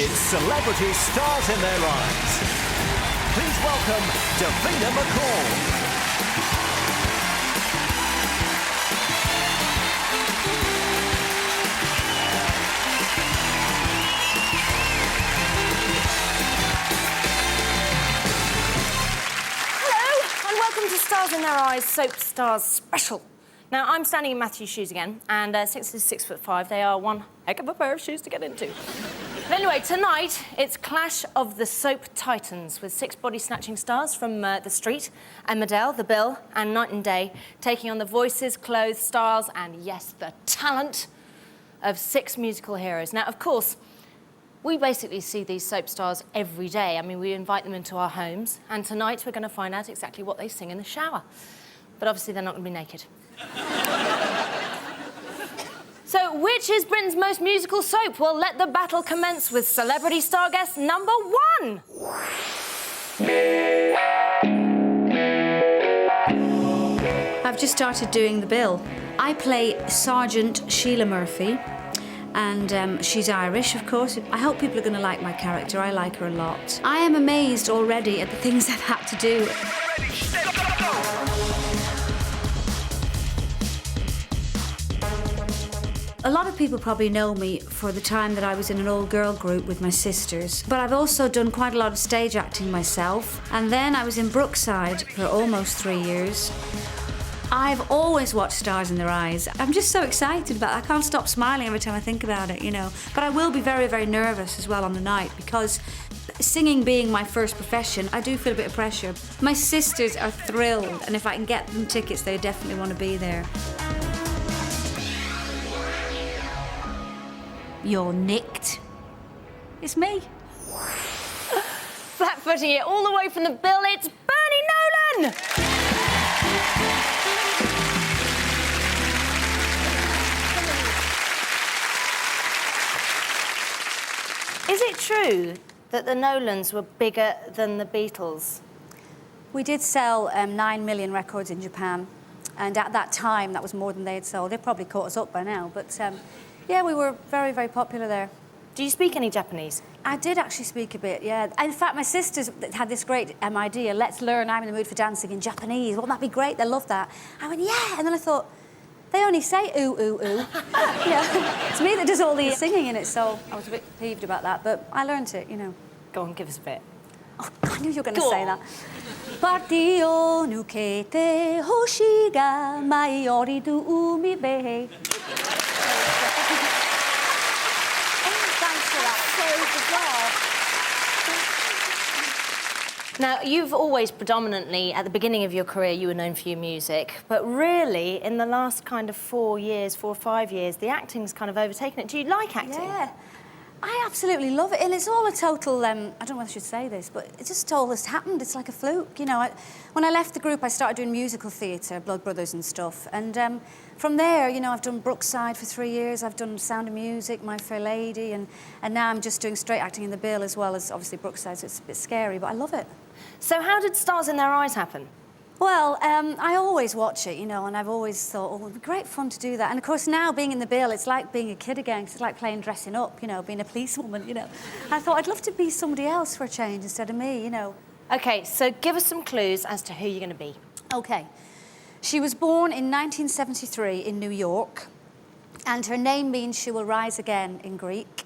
It's Celebrity Stars in Their Eyes. Please welcome Davina McCall. Welcome to Stars in Their Eyes Soap Stars Special. Now, I'm standing in Matthew's shoes again, and since he's 6'5", they are one heck of a pair of shoes to get into. But anyway, tonight, it's Clash of the Soap Titans, with 6 body-snatching stars from The Street, Emmerdale, The Bill, and Night and Day, taking on the voices, clothes, styles, and, yes, the talent of 6 musical heroes. Now, of course, we basically see these soap stars every day. I mean, we invite them into our homes, and tonight we're going to find out exactly what they sing in the shower. But obviously, they're not going to be naked. So, which is Britain's most musical soap? Well, let the battle commence with celebrity star guest number 1. I've just started doing The Bill. I play Sergeant Sheila Murphy. And she's Irish, of course. I hope people are going to like my character. I like her a lot. I am amazed already at the things I've had to do. A lot of people probably know me for the time that I was in an all-girl group with my sisters, but I've also done quite a lot of stage acting myself. And then I was in Brookside for almost 3 years. I've always watched Stars in Their Eyes. I'm just so excited about it. I can't stop smiling every time I think about it, you know. But I will be very, very nervous as well on the night because singing being my first profession, I do feel a bit of pressure. My sisters are thrilled, and if I can get them tickets, they definitely want to be there. You're nicked. It's me. Flat-footing it all the way from The Bill, it's Bernie Nolan! Is it true that the Nolans were bigger than the Beatles? We did sell 9 million records in Japan, and at that time, that was more than they had sold. They've probably caught us up by now, but yeah, we were very, very popular there. Do you speak any Japanese? I did actually speak a bit, yeah. In fact, my sisters had this great idea, let's learn I'm in the mood for dancing in Japanese. Wouldn't that be great? They love that. I went, yeah, and then I thought, they only say ooh, ooh, ooh. Yeah. It's me that does all the singing in it, so I was a bit peeved about that, but I learned it, you know. Go on, give us a bit. Oh, I knew you were going to say that. Party o nukete hoshi ga mai yoriru umi be. Thanks for that. Now, you've always predominantly, at the beginning of your career, you were known for your music, but really, in the last kind of 4 or 5 years, the acting's kind of overtaken it. Do you like acting? Yeah, I absolutely love it, and it's all a total, I don't know whether I should say this, but it just all has happened. It's like a fluke, you know. When I left the group, I started doing musical theatre, Blood Brothers and stuff, and from there, you know, I've done Brookside for 3 years, I've done Sound of Music, My Fair Lady, and now I'm just doing straight acting in The Bill as well as, obviously, Brookside, so it's a bit scary, but I love it. So how did Stars in Their Eyes happen? Well, I always watch it, you know, and I've always thought, oh, it would be great fun to do that. And, of course, now being in The Bill, it's like being a kid again. It's like playing dressing up, you know, being a policewoman, you know. I thought I'd love to be somebody else for a change instead of me, you know. OK, so give us some clues as to who you're going to be. OK. She was born in 1973 in New York, and her name means she will rise again in Greek.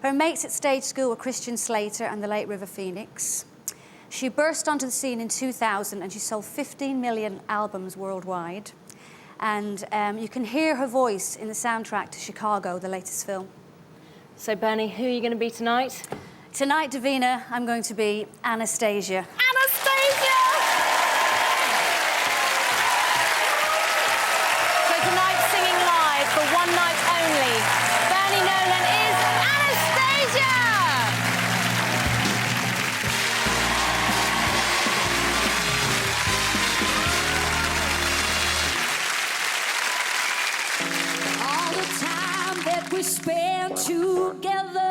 Her mates at stage school were Christian Slater and the late River Phoenix. She burst onto the scene in 2000 and she sold 15 million albums worldwide. And you can hear her voice in the soundtrack to Chicago, the latest film. So, Bernie, who are you going to be tonight? Tonight, Davina, I'm going to be Anastasia. Anastasia! So tonight, singing live for one night only, Bernie Nolan is Anastasia! We spend together.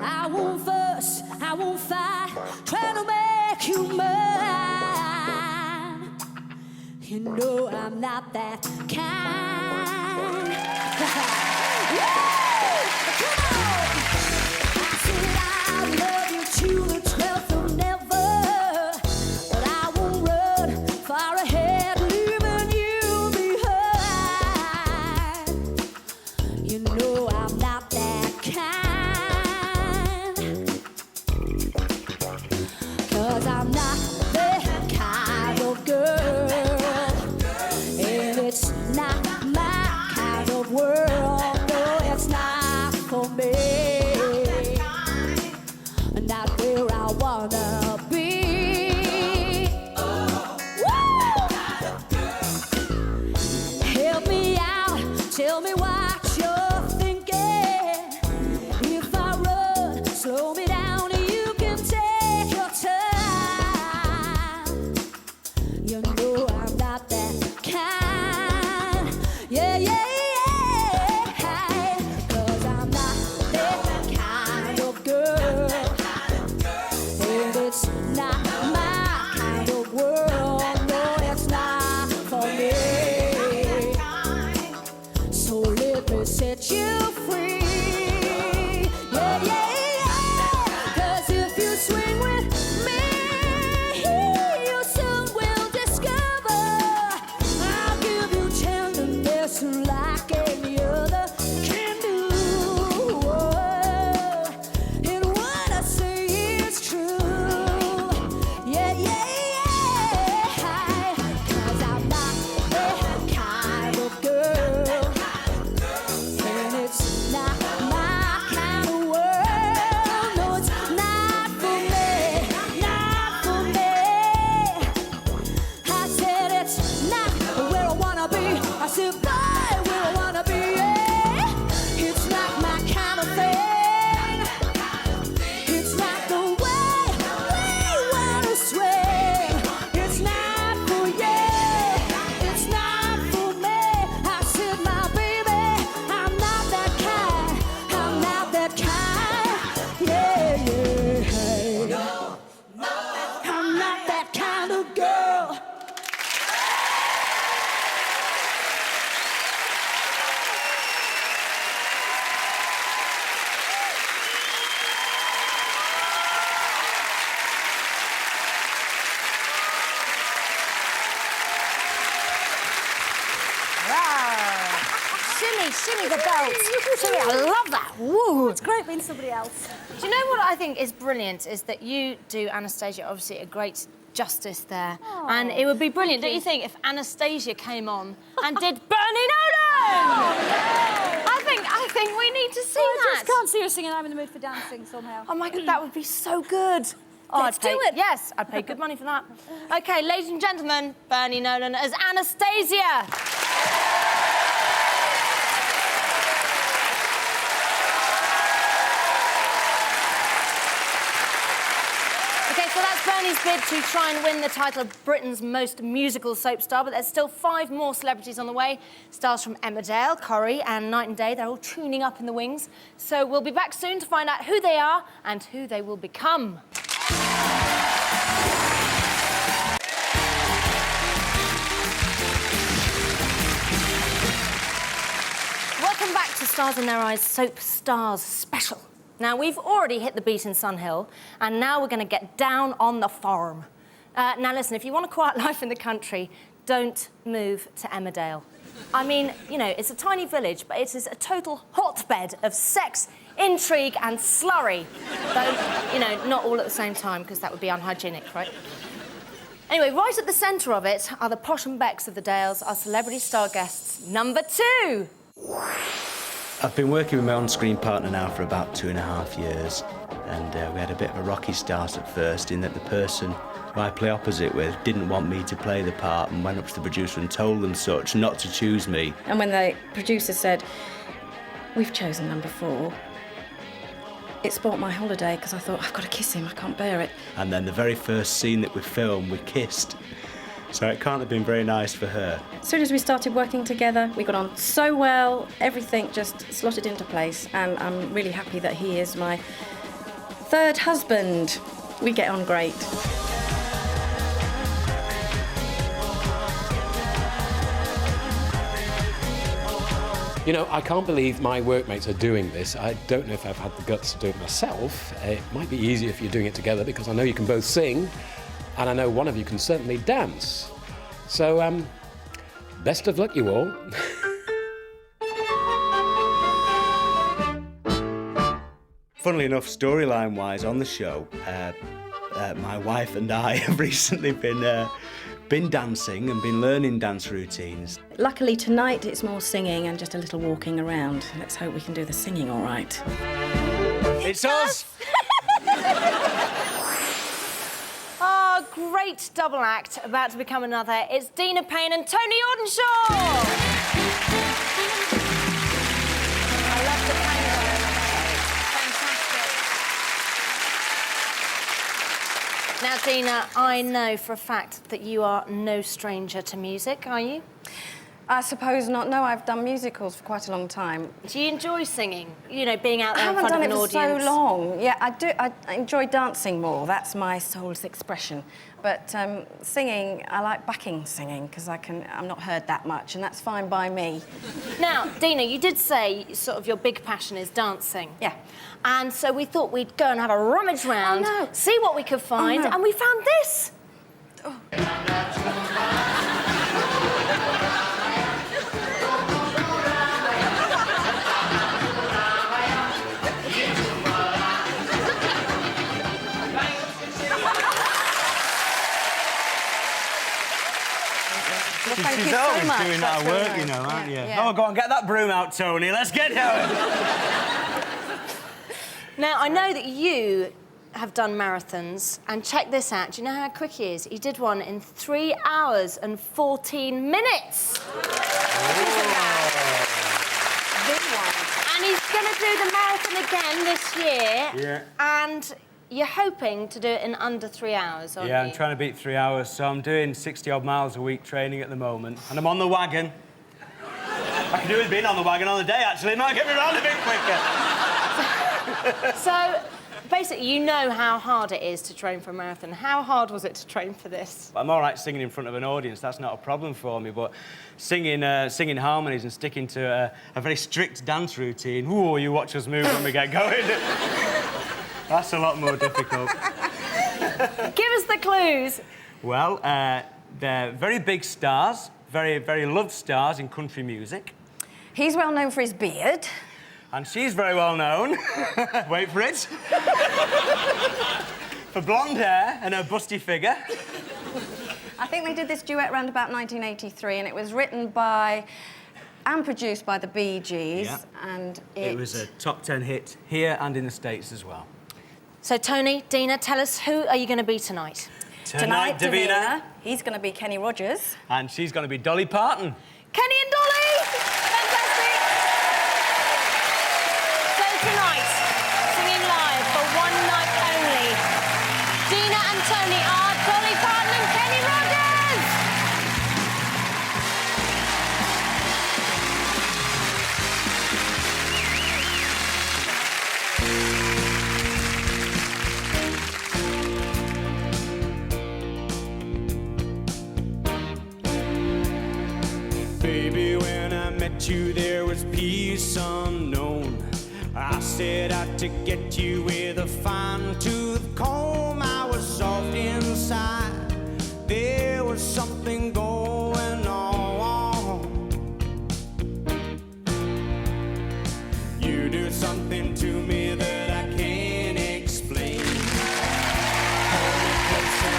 I won't fuss, I won't fight, trying to make you mine. You know I'm not that kind. Come on! I to the 12th of never. But I won't run far ahead, leaving you behind. You know I'm not that kind. 'Cause I'm not that kind of girl. And it's not my kind of world. No, it's not for me. Not where I wanna be. Woo! Help me out, tell me what you're thinking. If I run, slow me down, you can take your time. You know I'm not that kind. Yeah, yeah, yeah. 'Cause I'm not that kind of girl. And it's not my kind of world. No, it's not for me. So let me set you free. Yeah, yeah, yeah. 'Cause if you swing with me, you soon will discover I'll give you tenderness like any other can do. And what I say is true. Yeah, yeah, yeah. 'Cause I'm not that kind of girl. And it's not my kind of world. No, it's not for me. Not for me. I said it's not where I wanna be. I said, boy, where I wanna be. Yeah. It's not my kind of thing. It's not the way we wanna swing. It's not for you. It's not for me. I said, my baby, I'm not that kind. I'm not that kind. Yeah, yeah. I'm not that kind of girl. Shimmy, shimmy the belt. Shimmy, I love that. Woo. It's great being somebody else. Do you know what I think is brilliant is that you do, Anastasia, obviously a great justice there. And it would be brilliant, don't you think, if Anastasia came on and did Bernie Nolan? I think we need to see I that. just can't see her singing I'm in the mood for dancing somehow. Oh my God, that would be so good. Oh, Let's do it. Yes, I'd pay good money for that. Okay, ladies and gentlemen, Bernie Nolan as Anastasia. Okay, so that's Bernie's bid to try and win the title of Britain's most musical soap star, but there's still 5 more celebrities on the way. Stars from Emmerdale, Corrie and Night and Day, they're all tuning up in the wings. So we'll be back soon to find out who they are and who they will become. Welcome back to Stars in Their Eyes Soap Stars Special. Now, we've already hit the beat in Sunhill, and now we're going to get down on the farm. Now, listen, if you want a quiet life in the country, don't move to Emmerdale. I mean, you know, it's a tiny village, but it is a total hotbed of sex, intrigue and slurry. Though, you know, not all at the same time, because that would be unhygienic, right? Anyway, right at the centre of it are the Posh and Becks of the Dales, our celebrity star guests, number 2. I've been working with my on-screen partner now for about 2.5 years, and we had a bit of a rocky start at first in that the person who I play opposite with didn't want me to play the part and went up to the producer and told them such, not to choose me. And when the producer said, "We've chosen number 4," it spoilt my holiday because I thought, I've got to kiss him, I can't bear it. And then the very first scene that we filmed, we kissed. So it can't have been very nice for her. As soon as we started working together, we got on so well, everything just slotted into place, and I'm really happy that he is my 3rd husband. We get on great. You know, I can't believe my workmates are doing this. I don't know if I've had the guts to do it myself. It might be easier if you're doing it together because I know you can both sing and I know one of you can certainly dance. So, best of luck, you all. Funnily enough, storyline-wise on the show, my wife and I have recently been dancing and been learning dance routines. Luckily tonight it's more singing and just a little walking around. Let's hope we can do the singing all right. It's us! Oh, great double act about to become another. It's Dina Payne and Tony Audenshaw! I love the tango. Fantastic. Now, Dina, I know for a fact that you are no stranger to music, are you? I suppose not. No, I've done musicals for quite a long time. Do you enjoy singing? You know, being out there in I haven't front done of it an for audience? so long. Yeah, I do. I enjoy dancing more. That's my soul's expression. But singing, I like backing singing because I'm not heard that much, and that's fine by me. Now, Dina, you did say sort of your big passion is dancing. Yeah. And so we thought we'd go and have a rummage round, no. see what we could find, no. and we found this. Well, thank you She's so always much. doing That's our really work, nice. you know, aren't you? Yeah. Oh, go on, get that broom out, Tony. Let's get going. Now, I know that you have done marathons, and check this out. Do you know how quick he is? He did one in 3 hours and 14 minutes. And he's going to do the marathon again this year. Yeah. And you're hoping to do it in under 3 hours, aren't you? Yeah, I'm trying to beat 3 hours, so I'm doing 60-odd miles a week training at the moment, and I'm on the wagon. I could do with being on the wagon on the day, actually. It might get me around a bit quicker. So, basically, you know how hard it is to train for a marathon. How hard was it to train for this? I'm all right singing in front of an audience. That's not a problem for me, but singing harmonies and sticking to a very strict dance routine, ooh, you watch us move when we get going. That's a lot more difficult. Give us the clues. Well, they're very big stars, very, very loved stars in country music. He's well known for his beard. And she's very well known, wait for it, for blonde hair and her busty figure. I think they did this duet around about 1983, and it was written by and produced by the Bee Gees. Yeah. And It was a top 10 hit here and in the States as well. So, Tony, Dina, tell us, who are you going to be tonight? Tonight, Davina, he's going to be Kenny Rogers. And she's going to be Dolly Parton. Kenny and Dolly! Fantastic! So tonight, singing live for one night only, Dina and Tony are Dolly Parton and Kenny Rogers! Baby, when I met you, there was peace unknown. I set out to get you with a fine-tooth comb. I was soft inside. There was something going on. You do something to me that I can't explain. Hold me closer,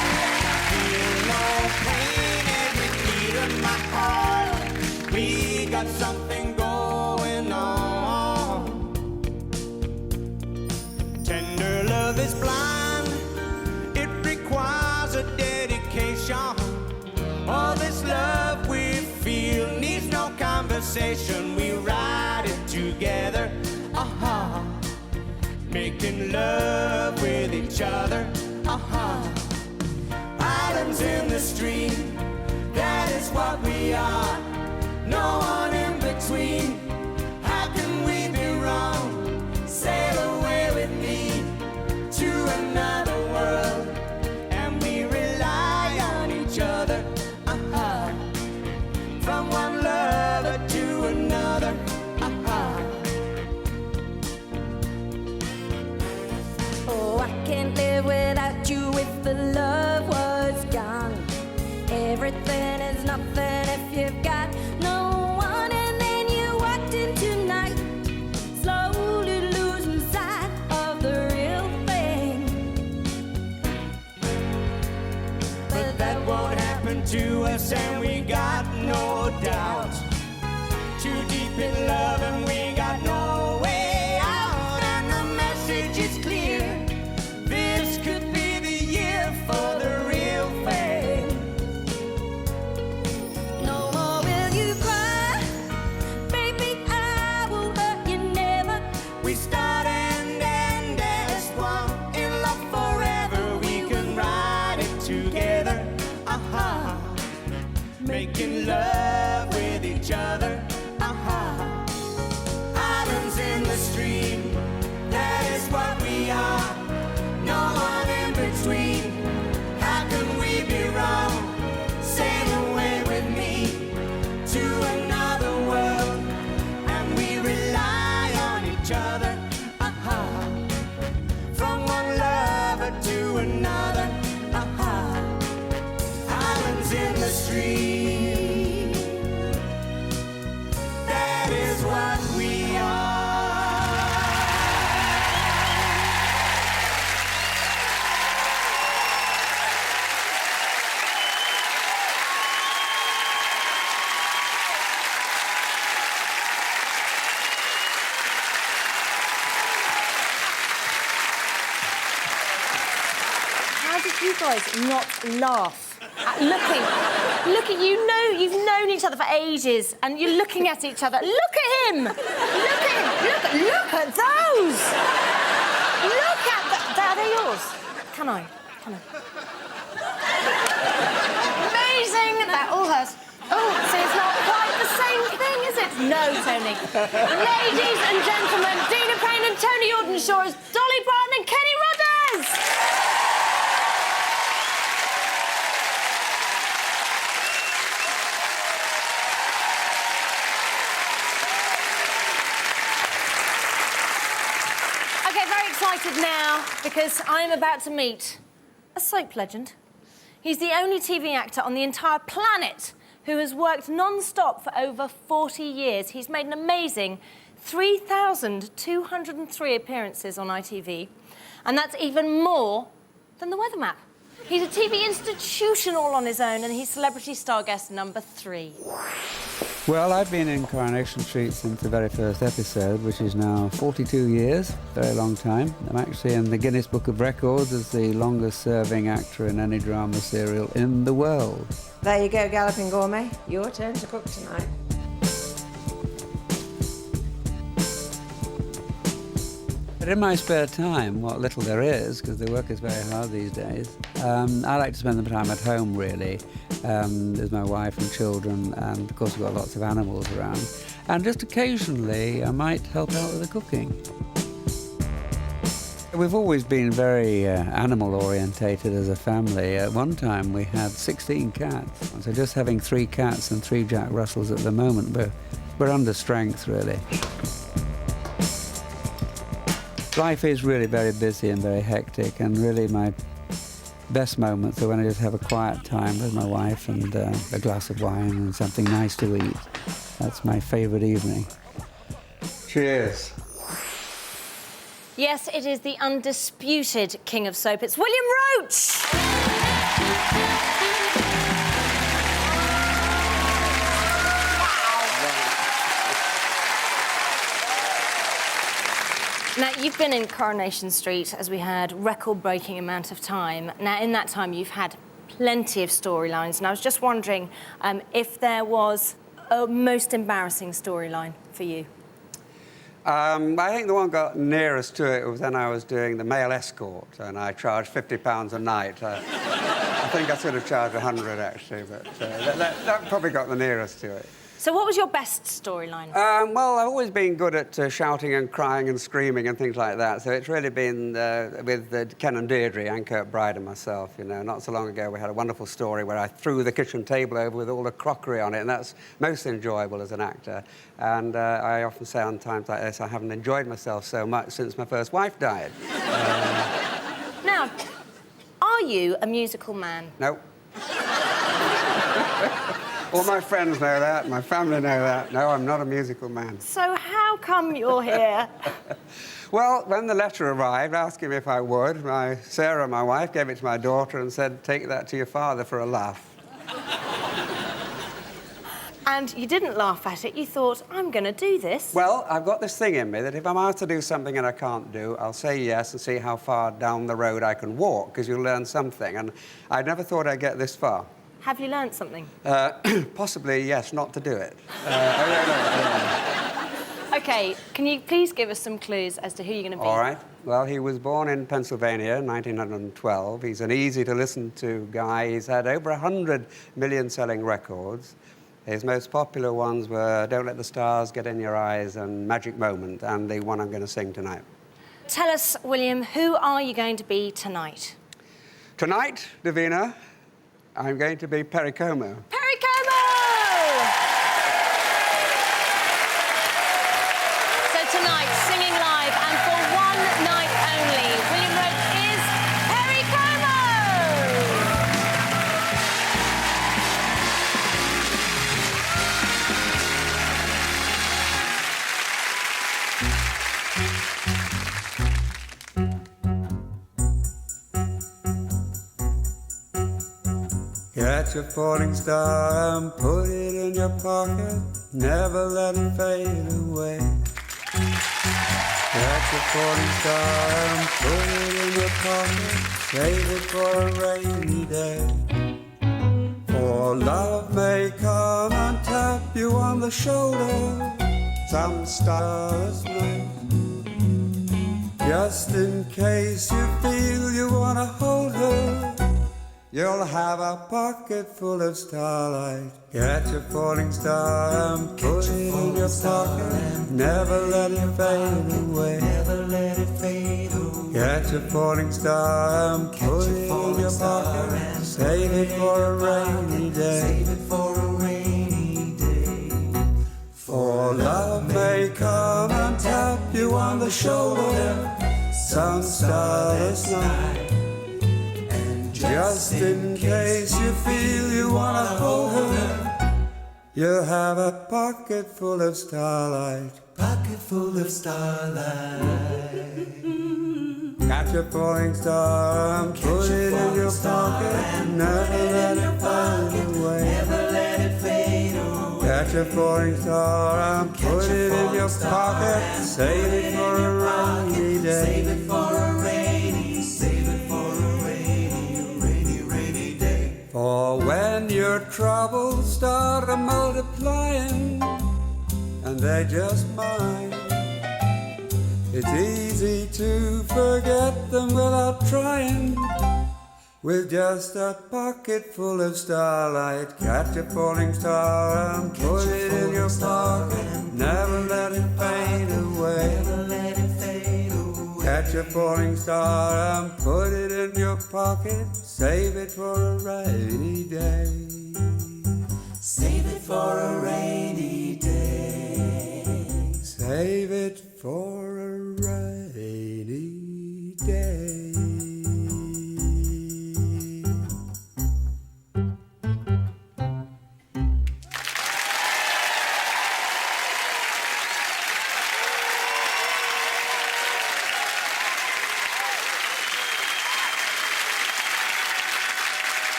I feel no pain. Every beat of my heart, we got something going on. Tender love is blind, it requires a dedication. All this love we feel needs no conversation. We ride it together, making love with each other, Islands in the stream, that is what we are. No one in between. How can we be wrong? Sail away with me to another world, and we rely on each other, from one lover to another, there's nothing if you've got no one. And then you walked into night, slowly losing sight of the real thing. But that won't happen to us, and we got no doubt. Too deep in love, and we got no way out. And the message is clear: this could be the year for the real thing. No more will you cry, baby, I will hurt you never. We start and end as one. In love forever, we can ride it together. Aha. Making love with each other. Aha. Islands in the stream, that is what we are. No one in between. How can we be wrong? Sail away with me to another world, and we rely on each other. Aha. From one lover to another. Aha. Islands in the stream, that is what we are. How did you guys not laugh at looking, you've known each other for ages, and you're looking at each other. Look at him! Look at those! Look at that. Are they yours? Can I? Amazing! They're all hers. Oh, so it's not quite the same thing, is it? No, Tony. Ladies and gentlemen, Dina Payne and Tony Audenshaw as Dolly Parton and Kenny Rogers! Okay, very excited now because I'm about to meet a soap legend. He's the only TV actor on the entire planet who has worked non-stop for over 40 years. He's made an amazing 3,203 appearances on ITV, and that's even more than the Weather Map. He's a TV institution all on his own, and he's celebrity star guest number 3. Well, I've been in Coronation Street since the very first episode, which is now 42 years, very long time. I'm actually in the Guinness Book of Records as the longest-serving actor in any drama serial in the world. There you go, Galloping Gourmet. Your turn to cook tonight. But in my spare time, what little there is, because the work is very hard these days, I like to spend the time at home, really. There's my wife and children, and of course we've got lots of animals around. And just occasionally, I might help out with the cooking. We've always been very animal-orientated as a family. At one time, we had 16 cats. So just having 3 cats and 3 Jack Russells at the moment, we're under strength, really. Life is really very busy and very hectic, and really my best moments are when I just have a quiet time with my wife and a glass of wine and something nice to eat. That's my favourite evening. Cheers. Yes, it is the undisputed king of soap. It's William Roache! Now, you've been in Coronation Street, as we heard, record-breaking amount of time. Now, in that time, you've had plenty of storylines, and I was just wondering if there was a most embarrassing storyline for you. I think the one got nearest to it was when I was doing the male escort, and I charged £50 a night. I think I should have charged 100 actually, but that probably got the nearest to it. So what was your best storyline? Well, I've always been good at shouting and crying and screaming and things like that, so it's really been with Ken and Deirdre, Anne Kirkbride and myself, you know. Not so long ago we had a wonderful story where I threw the kitchen table over with all the crockery on it, and that's most enjoyable as an actor. And I often say on times like this, I haven't enjoyed myself so much since my first wife died. Now, are you a musical man? No. All my friends know that, my family know that. No, I'm not a musical man. So how come you're here? Well, when the letter arrived asking me if I would, Sarah, my wife, gave it to my daughter and said, take that to your father for a laugh. And you didn't laugh at it. You thought, I'm going to do this. Well, I've got this thing in me that if I'm asked to do something and I can't do, I'll say yes and see how far down the road I can walk, because you'll learn something. And I never thought I'd get this far. Have you learnt something? Possibly, yes, not to do it. OK, can you please give us some clues as to who you're going to be? All right. Well, he was born in Pennsylvania in 1912. He's an easy-to-listen-to guy. He's had over 100 million-selling records. His most popular ones were Don't Let the Stars Get in Your Eyes and Magic Moment, and the one I'm going to sing tonight. Tell us, William, who are you going to be tonight? Tonight, Davina, I'm going to be Perry Como. Perry Como! So tonight, singing live and for one night only, William Roach is Perry Como! Get your falling star and put it in your pocket. Never let it fade away. Get your falling star and put it in your pocket. Save it for a rainy day. For love may come and tap you on the shoulder some starless night. Just in case you feel you want to hold her, you'll have a pocket full of starlight. Get your falling star and put it in your pocket. Never let it fade away. Never let it fade away. Get your falling star and put it in your pocket. Save it for a rainy day. Save it for a rainy day. For love may come and tap you on the shoulder some starless night. Just in case you feel you want to hold her, you'll have a pocket full of starlight. Pocket full of starlight. Catch your falling star and put it in your pocket. Never let it fade away. Never let it fade away. Catch your falling star and put it in your pocket. Save it for a rainy day. Save it for a rainy. Save it for a rainy day. For when your troubles start multiplying and they just mind, it's easy to forget them without trying. With just a pocket full of starlight, catch a falling star and put it in your pocket. Never let it fade away. Never let it fade away. Catch a falling star and put it in your pocket. Save it for a rainy day. Save it for a rainy day. Save it for a rainy day.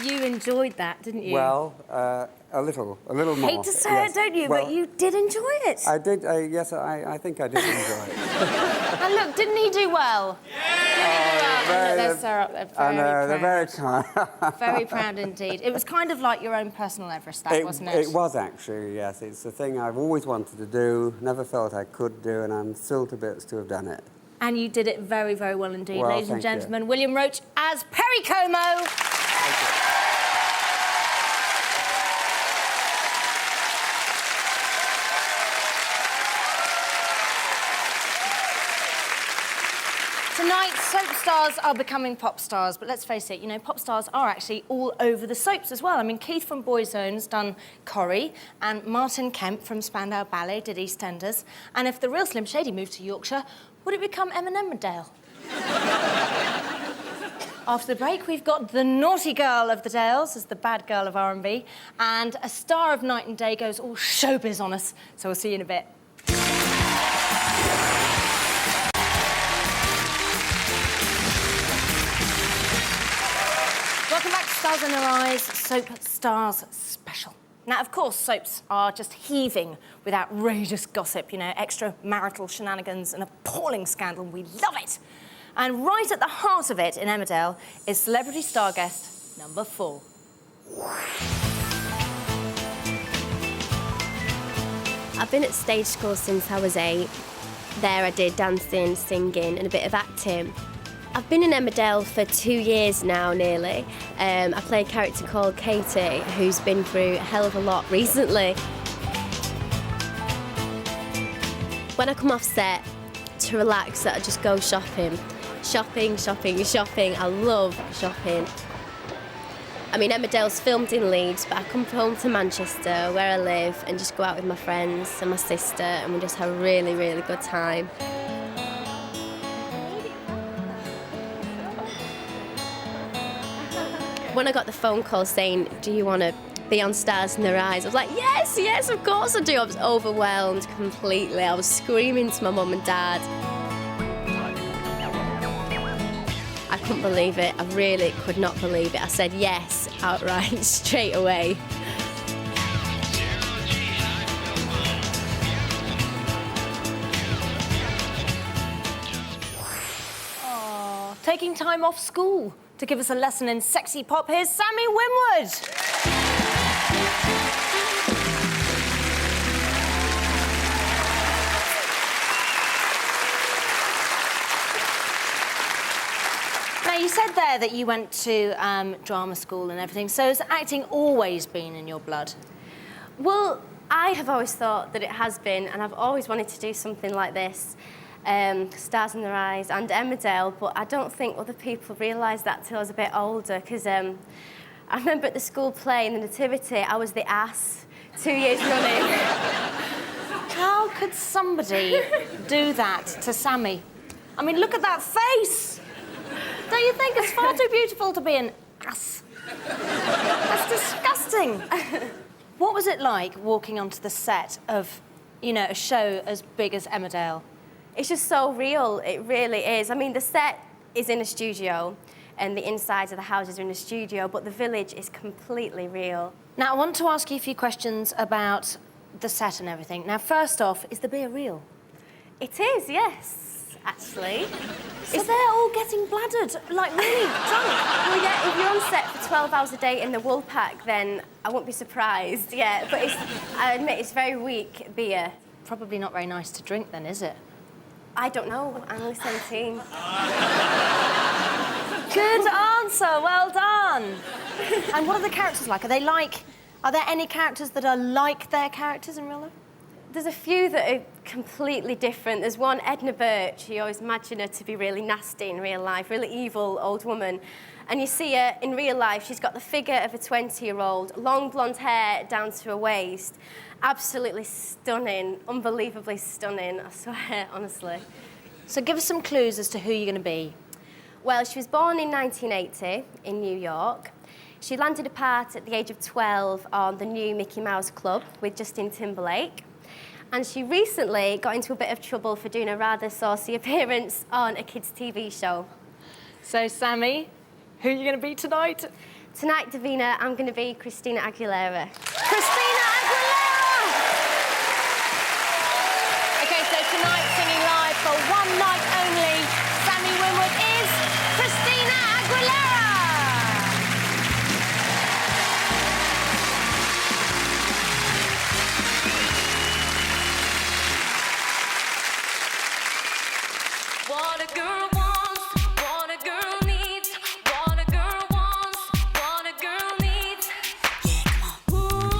You enjoyed that, didn't you? Well, a little more. Hate to say yes. it, don't you? Well, but you did enjoy it. I did, yes, I think I did enjoy it. And look, didn't he do well? very- There's Sarah up there, I know, very they're very kind. Very proud indeed. It was kind of like your own personal Everest, that, wasn't it? It was actually, yes. It's the thing I've always wanted to do, never felt I could do, and I'm thrilled to bits to have done it. And you did it very, very well indeed. Well, Ladies and thank you. gentlemen, William Roach as Perry Como. Tonight, soap stars are becoming pop stars, but let's face it, you know, pop stars are actually all over the soaps as well. I mean, Keith from Boyzone's done Corrie, and Martin Kemp from Spandau Ballet did EastEnders. And if the real Slim Shady moved to Yorkshire, would it become Emmerdale? After the break, we've got the naughty girl of the Dales as the bad girl of R&B, and a star of Night and Day goes all showbiz on us. So we'll see you in a bit. Welcome back to Stars in Their Eyes, Soap Stars Special. Now, of course, soaps are just heaving with outrageous gossip, you know, extramarital shenanigans and appalling scandal. We love it. And right at the heart of it in Emmerdale is celebrity star guest number 4. I've been at stage school since I was 8. There I did dancing, singing and a bit of acting. I've been in Emmerdale for 2 years now, nearly. I play a character called Katie, who's been through a hell of a lot recently. When I come off set, to relax, I just go shopping. Shopping, shopping, shopping. I love shopping. I mean, Emmerdale's filmed in Leeds, but I come home to Manchester, where I live, and just go out with my friends and my sister, and we just have a really, really good time. When I got the phone call saying, do you want to be on Stars in Their Eyes? I was like, yes, yes, of course I do. I was overwhelmed completely. I was screaming to my mum and dad. I couldn't believe it. I really could not believe it. I said yes outright, straight away. Oh, taking time off school to give us a lesson in sexy pop, here's Sammy Winwood. Now, you said there that you went to drama school and everything, so has acting always been in your blood? Well, I have always thought that it has been, and I've always wanted to do something like this. Stars in Their Eyes and Emmerdale, but I don't think other people realised that till I was a bit older, because I remember at the school play in the Nativity, I was the ass 2 years running. How could somebody do that to Sammy? I mean, look at that face! Don't you think it's far too beautiful to be an ass? That's disgusting. What was it like walking onto the set of, you know, a show as big as Emmerdale? It's just so real, it really is. I mean, the set is in a studio and the insides of the houses are in a studio, but the village is completely real. Now, I want to ask you a few questions about the set and everything. Now, first off, is the beer real? It is, yes, actually. So they're all getting bladdered, like really drunk? Well, yeah, if you're on set for 12 hours a day in the Woolpack, then I won't be surprised, yeah. But I admit, it's very weak beer. Probably not very nice to drink then, is it? I don't know, I'm only 17. Good answer, well done. And what are the characters like? Are there any characters that are like their characters in real life? There's a few that are completely different. There's one, Edna Birch. You always imagine her to be really nasty in real life, really evil old woman. And you see her in real life, she's got the figure of a 20-year-old, long blonde hair down to her waist. Absolutely stunning, unbelievably stunning, I swear, honestly. So give us some clues as to who you're going to be. Well, she was born in 1980 in New York. She landed a part at the age of 12 on the new Mickey Mouse Club with Justin Timberlake. And she recently got into a bit of trouble for doing a rather saucy appearance on a kids' TV show. So, Sammy, who are you going to be tonight? Tonight, Davina, I'm going to be Christina Aguilera. Christina Aguilera! OK, so tonight, singing live for one night only, Sammy Winwood is Christina Aguilera! What a girl wants, what a girl needs, what a girl wants, what a girl needs. Yeah, come on. Ooh,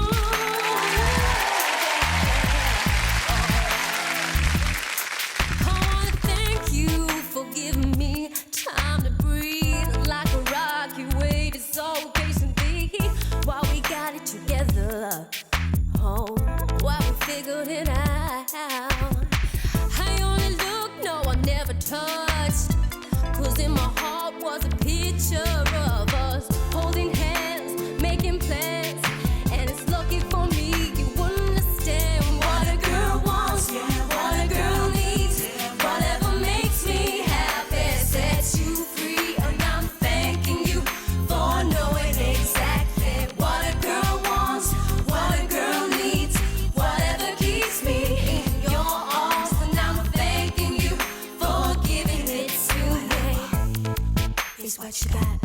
got,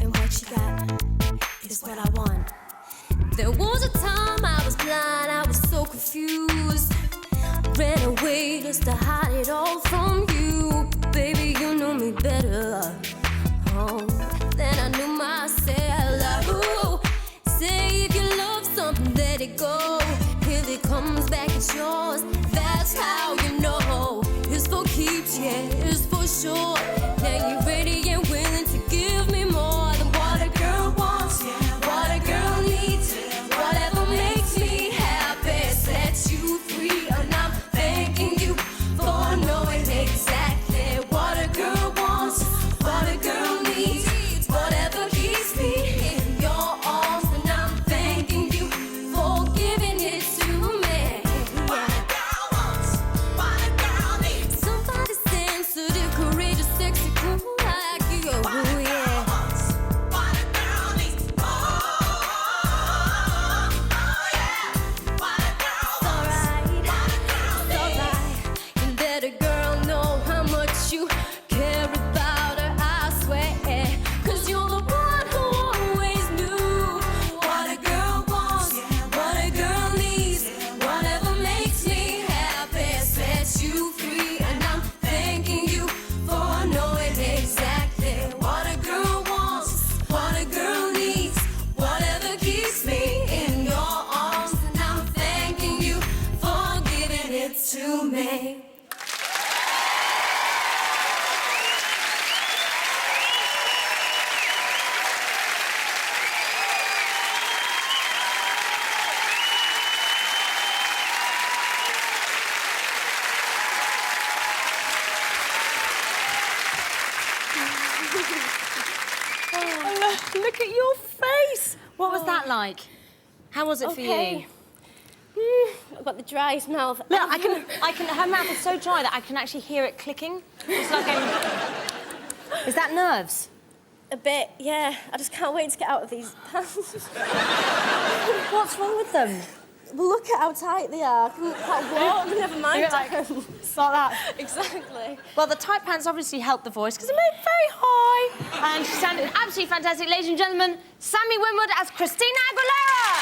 and what you got is what I want. There was a time I was blind, I was so confused. Ran away just to hide it all from you. Baby, you know me better. Oh, than I knew myself. Ooh, say if you love something, let it go. If it comes back, it's yours. That's how you know. It's for keeps, yeah, it's for sure. Now you're ready and willing to give me more than what a girl wants, what a girl needs. Whatever makes me happy sets you free. And I'm thanking you for knowing exactly what a girl wants, what a girl needs. Whatever keeps me in your arms. And I'm thanking you for giving it to me. What a girl wants, what a girl needs. Somebody sensitive, courageous, sexy, cool like you. Oh, yeah. What a girl needs. You let a girl know how much you care about her, I swear. 'Cause you're the one who always knew what a girl wants, what a girl needs. Whatever makes me happy sets you free. And I'm thanking you for knowing exactly what a girl wants, what a girl needs. Whatever keeps me in your arms. And I'm thanking you for giving it to me. Look at your face. What was that like? How was it for you? I've got the driest mouth. Look, her mouth is so dry that I can actually hear it clicking. It's like is that nerves? A bit, yeah. I just can't wait to get out of these pants. What's wrong with them? Well, look at how tight they are. I can't walk, never mind. You're like, it's like that. Exactly. Well, the tight pants obviously helped the voice because it made it very high. And she sounded absolutely fantastic. Ladies and gentlemen, Sammy Winwood as Christina Aguilera.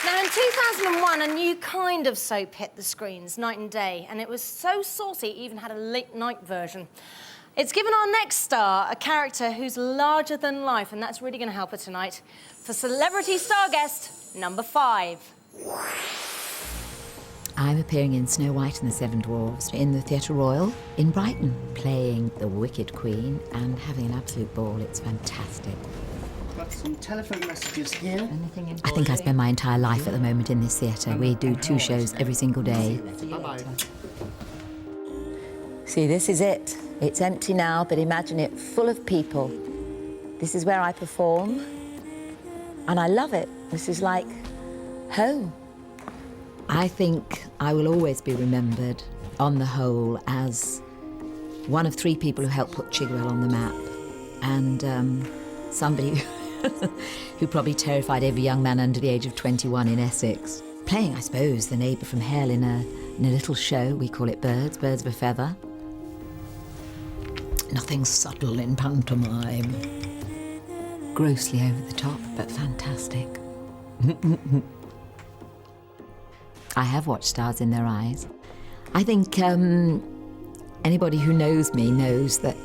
Now, in 2001, a new kind of soap hit the screens, Night and Day, and it was so saucy it even had a late-night version. It's given our next star a character who's larger than life, and that's really going to help her tonight. For celebrity star guest number 5. I'm appearing in Snow White and the Seven Dwarfs in the Theatre Royal in Brighton, playing the Wicked Queen and having an absolute ball. It's fantastic. Got some telephone messages here. I think I spend my entire life at the moment in this theatre. We do 2 shows every single day. Bye-bye. See, this is it. It's empty now, but imagine it full of people. This is where I perform, and I love it. This is like home. I think I will always be remembered, on the whole, as one of 3 people who helped put Chigwell on the map, and somebody who probably terrified every young man under the age of 21 in Essex. Playing, I suppose, the neighbour from hell in a little show. We call it Birds of a Feather. Nothing subtle in pantomime. Grossly over the top, but fantastic. I have watched Stars in Their Eyes. I think anybody who knows me knows that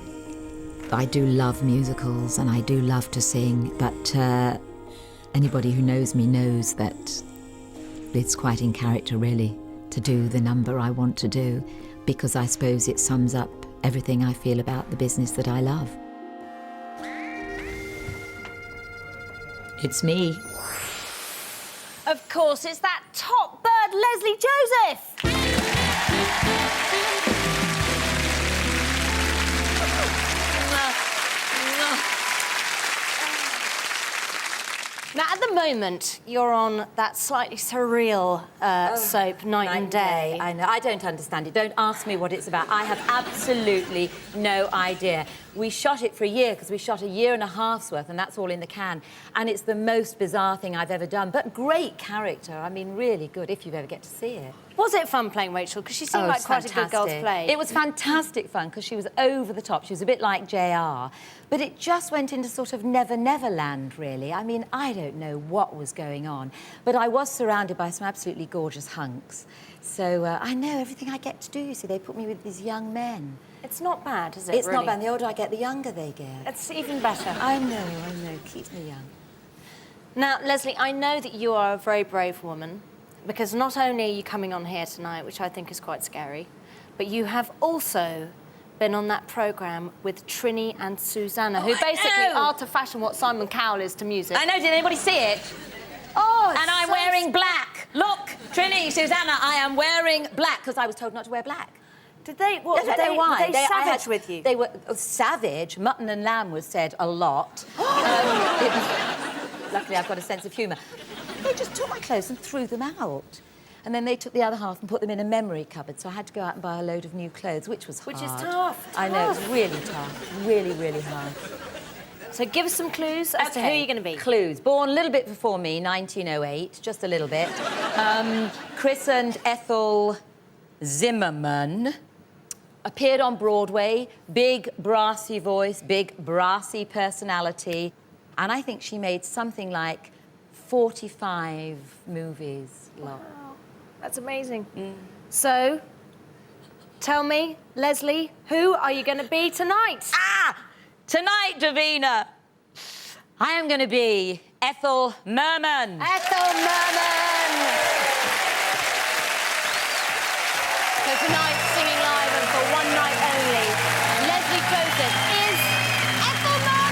I do love musicals and I do love to sing, but anybody who knows me knows that it's quite in character, really, to do the number I want to do, because I suppose it sums up everything I feel about the business that I love. It's me. Of course, it's that top bird, Leslie Joseph. Now, at the moment, you're on that slightly surreal soap, Night and Day. I know. I don't understand it. Don't ask me what it's about. I have absolutely no idea. We shot it for a year because we shot a year and a half's worth, and that's all in the can. And it's the most bizarre thing I've ever done. But great character. I mean, really good if you ever get to see it. Was it fun playing Rachel? Because she seemed like quite a good girl to play. It was fantastic fun because she was over the top. She was a bit like JR. But it just went into sort of Never Never Land, really. I mean, I don't know what was going on. But I was surrounded by some absolutely gorgeous hunks. So I know everything I get to do. You see, they put me with these young men. It's not bad, is it, It's really? not bad. The older I get, the younger they get. It's even better. I know. Keeps me young. Now, Leslie, I know that you are a very brave woman because not only are you coming on here tonight, which I think is quite scary, but you have also been on that programme with Trini and Susanna, who basically are to fashion what Simon Cowell is to music. I know. Did anybody see it? Oh, and I'm wearing black. Look, Trini, Susanna, I am wearing black because I was told not to wear black. Did they? What? Yes, I don't know why. Were they savage with you? They were savage. Mutton and lamb was said a lot. Luckily, I've got a sense of humour. They just took my clothes and threw them out. And then they took the other half and put them in a memory cupboard, so I had to go out and buy a load of new clothes, which was hard. Which is tough. I know, it's really tough. Really, really hard. So give us some clues as to who you're going to be. Clues. Born a little bit before me, 1908, just a little bit. Chris and Ethel Zimmerman. Appeared on Broadway, big brassy voice, big brassy personality. And I think she made something like 45 movies. Wow, that's amazing. So, tell me, Leslie, who are you going to be tonight? Tonight, Davina, I am going to be Ethel Merman. Ethel Merman! So tonight, singing live and for one night only, Leslie Joseph is Ethel Merman!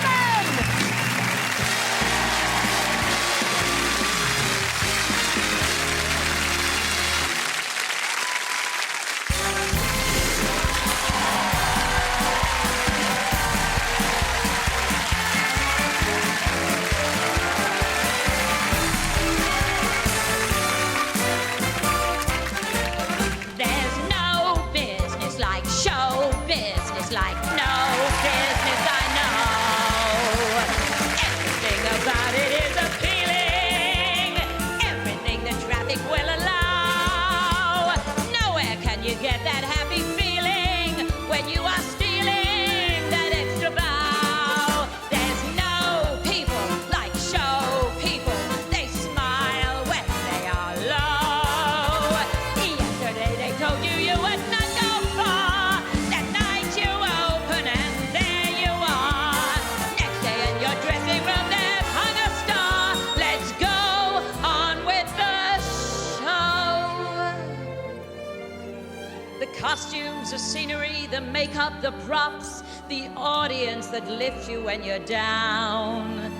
There's no business like show business, like no business I know. Everything about it is appealing, everything the traffic will allow. Nowhere can you get that happy feeling when you are stealing that extra bow. There's no people like show people, they smile when they are low. Yesterday they told you you would not go far. That night you open and there you are. Next day in your dressing room they've hung a star. Let's go on with the show. The costumes, the scenery, the makeup, the props, the audience that lifts you when you're down.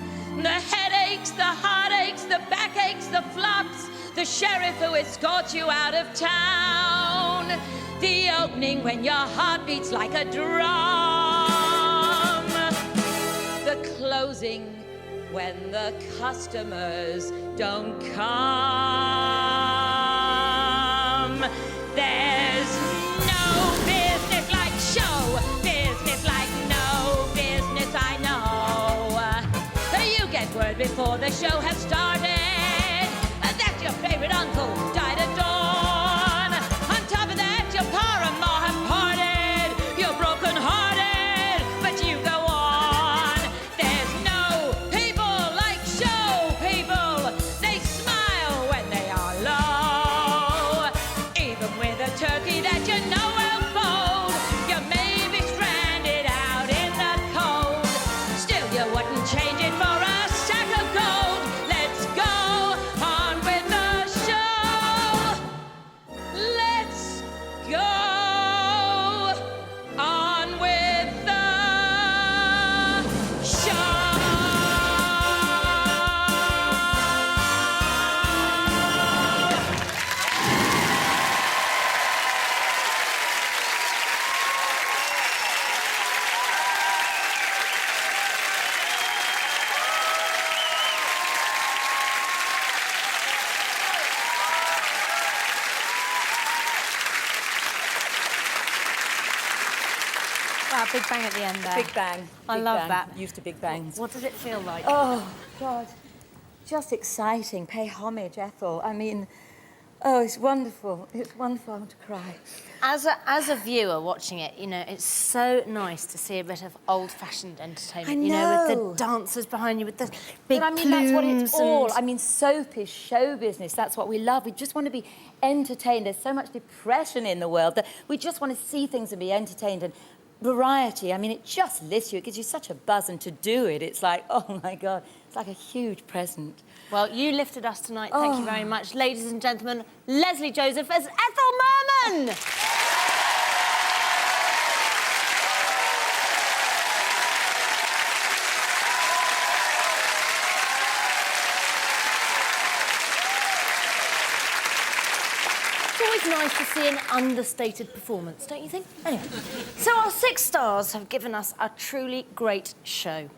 The headaches, the heartaches, the backaches, the flops, the sheriff who escorts you out of town. The opening when your heart beats like a drum. The closing when the customers don't come. There's no business like show business, like no business I know. You get word before the show has started that your favorite uncle died at dawn. On top of that, your paramour have parted. You're broken-hearted, but you go on. There's no people like show people. They smile when they are low. Even with a turkey that you know will fold, you may be stranded out in the cold. Still, you wouldn't change it for a sack of gold. Let's go that big bang at the end there. Big bang. I Big love bang. that. Used to big bangs. What does it feel like? Oh, God. Just exciting. Pay homage, Ethel. I mean, oh, it's wonderful. It's wonderful. I want to cry. As a viewer watching it, you know, it's so nice to see a bit of old-fashioned entertainment. I You know, with know. the dancers behind you, with the big But I mean, that's what it's plumes all. and- I mean, soap is show business. That's what we love. We just want to be entertained. There's so much depression in the world that we just want to see things and be entertained. And variety, I mean, it just lifts you. It gives you such a buzz, and to do it, it's like, oh my God, it's like a huge present. Well, you lifted us tonight. Thank you Oh. very much. Ladies and gentlemen, Leslie Joseph as Ethel Merman! It's always nice to see an understated performance, don't you think? Anyway, so our 6 stars have given us a truly great show.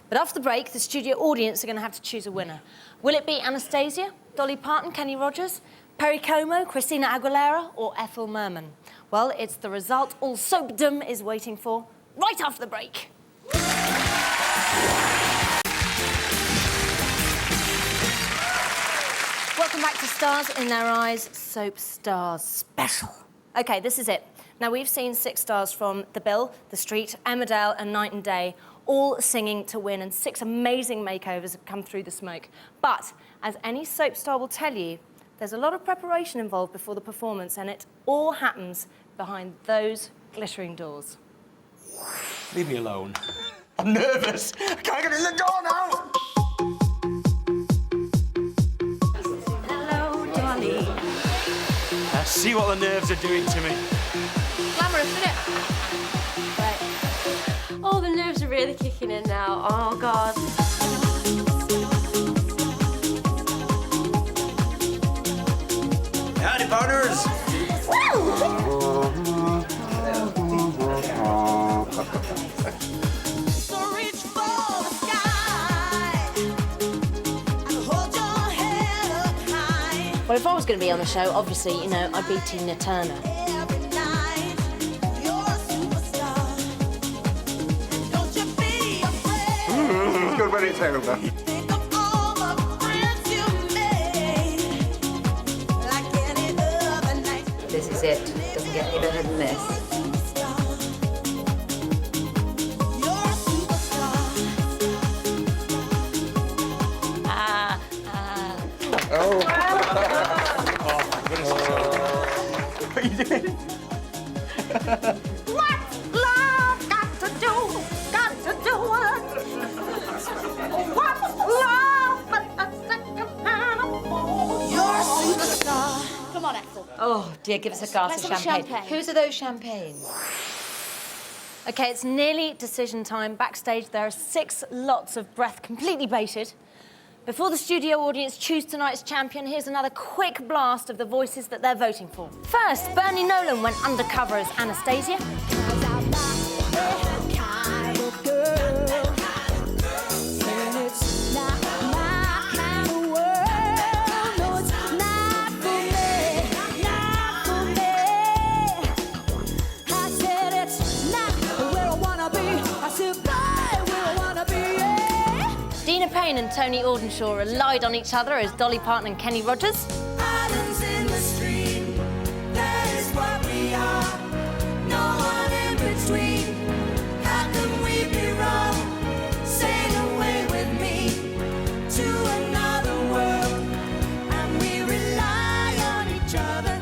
But after the break, the studio audience are going to have to choose a winner. Will it be Anastasia, Dolly Parton, Kenny Rogers, Perry Como, Christina Aguilera, or Ethel Merman? Well, it's the result all soapdom is waiting for right after the break. Welcome back to Stars in Their Eyes, Soap Stars Special. OK, this is it. Now, we've seen 6 stars from The Bill, The Street, Emmerdale and Night and Day, all singing to win, and 6 amazing makeovers have come through the smoke. But, as any soap star will tell you, there's a lot of preparation involved before the performance, and it all happens behind those glittering doors. Leave me alone. I'm nervous. I can't get in the door now. Hello, Dolly. See what the nerves are doing to me. Glamorous, isn't it? Right. Oh, the nerves are really kicking in now. Oh, God. Howdy, partners. Well, if I was going to be on the show, obviously, you know, I'd be Tina Turner. Good when it's over. This is it. Doesn't get any better than this. Oh. What are you doing? What's love got to do? Got to do it. What's love but a second hand of more? You're a superstar. Come on, Ethel. Oh, dear, give us a glass Let's of have champagne. champagne. Whose are those champagnes? OK, it's nearly decision time. Backstage, there are 6 lots of breath completely baited. Before the studio audience choose tonight's champion, here's another quick blast of the voices that they're voting for. First, Bernie Nolan went undercover as Anastasia. Dina Payne and Tony Audenshaw relied on each other as Dolly Parton and Kenny Rogers. Islands in the stream, that is what we are. No one in between. How can we be wrong? Sail away with me to another world, and we rely on each other.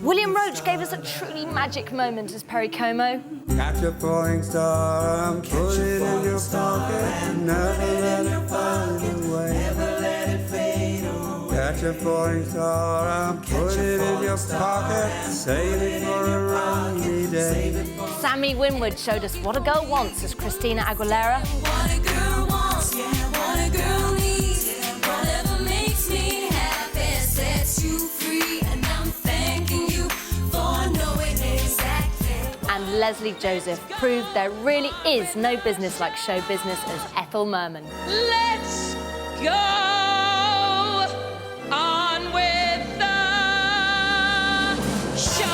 William Roach gave us a truly magic moment as Perry Como. Catch a falling star and put it in your pocket. Never let it fade away. Never let it fade away. Catch a falling star and put it in your pocket. Save it for a rainy day. Sammy Winwood showed us what a girl wants as Christina Aguilera. What a girl wants, yeah, what a girl needs, yeah, whatever makes me happy sets you free, and I'm thanking you for knowing exactly. And Leslie Joseph proved there really is no business like show business as Ethel Merman. Let's go on with the show.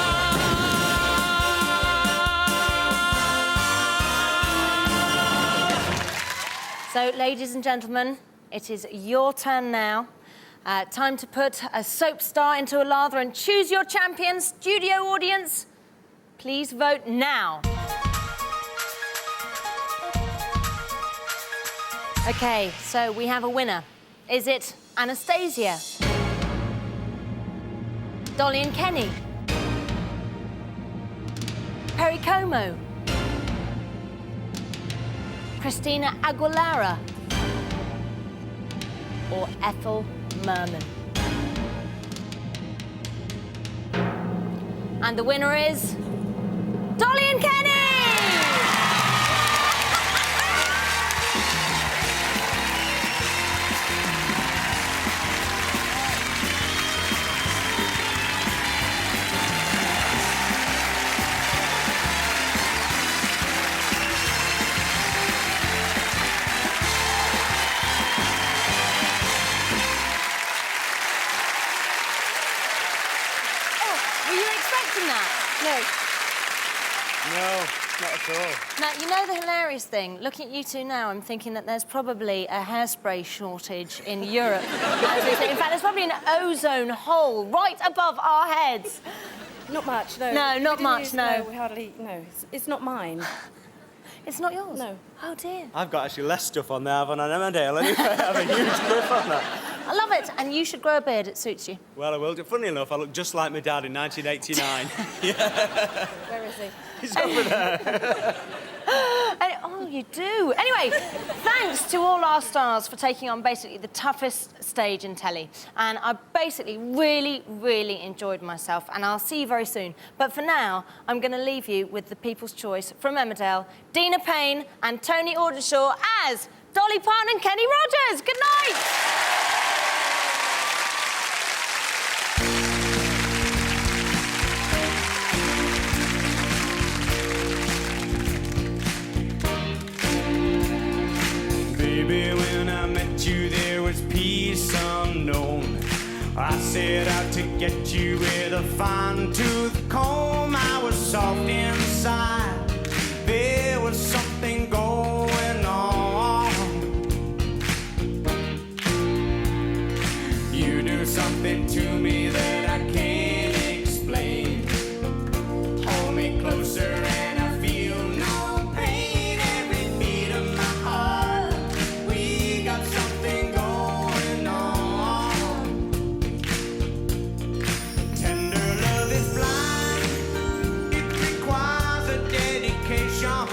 ladies and gentlemen, it is your turn now. Time to put a soap star into a lather and choose your champion. Studio audience, please vote now. Okay, so we have a winner. Is it Anastasia? Dolly and Kenny? Perry Como? Christina Aguilera? Or Ethel Merman? And the winner is Dolly and Kenny! Were you expecting that? No, not at all. Now, you know the hilarious thing? Looking at you two now, I'm thinking that there's probably a hairspray shortage in Europe. As we say. In fact, there's probably an ozone hole right above our heads. Not much, no. No, not We didn't much, use- no. we hardly, no. It's not mine. It's not yours? No. Oh, dear. I've got actually less stuff on there than on Emmerdale anyway. I have a huge grip on that. I love it, and you should grow a beard. It suits you. Well, I will do. Funny enough, I look just like my dad in 1989. Where is he? He's over there. Oh, you do. Anyway, thanks to all our stars for taking on basically the toughest stage in telly. And I basically really, really enjoyed myself, and I'll see you very soon. But for now, I'm going to leave you with the People's Choice from Emmerdale, Dina Payne and Tony Aldershaw as Dolly Parton and Kenny Rogers. Good night. Baby, when I met you, there was peace unknown. I set out to get you with a fine-tooth comb. I was soft inside. There was something going on. You do something to me that I can't explain. Hold me closer and I feel no pain. Every beat of my heart, we got something going on. Tender love is blind, it requires a dedication.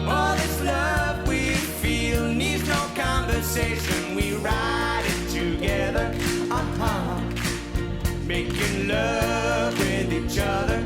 All this love we feel needs no conversation. We ride it together, making love with each other.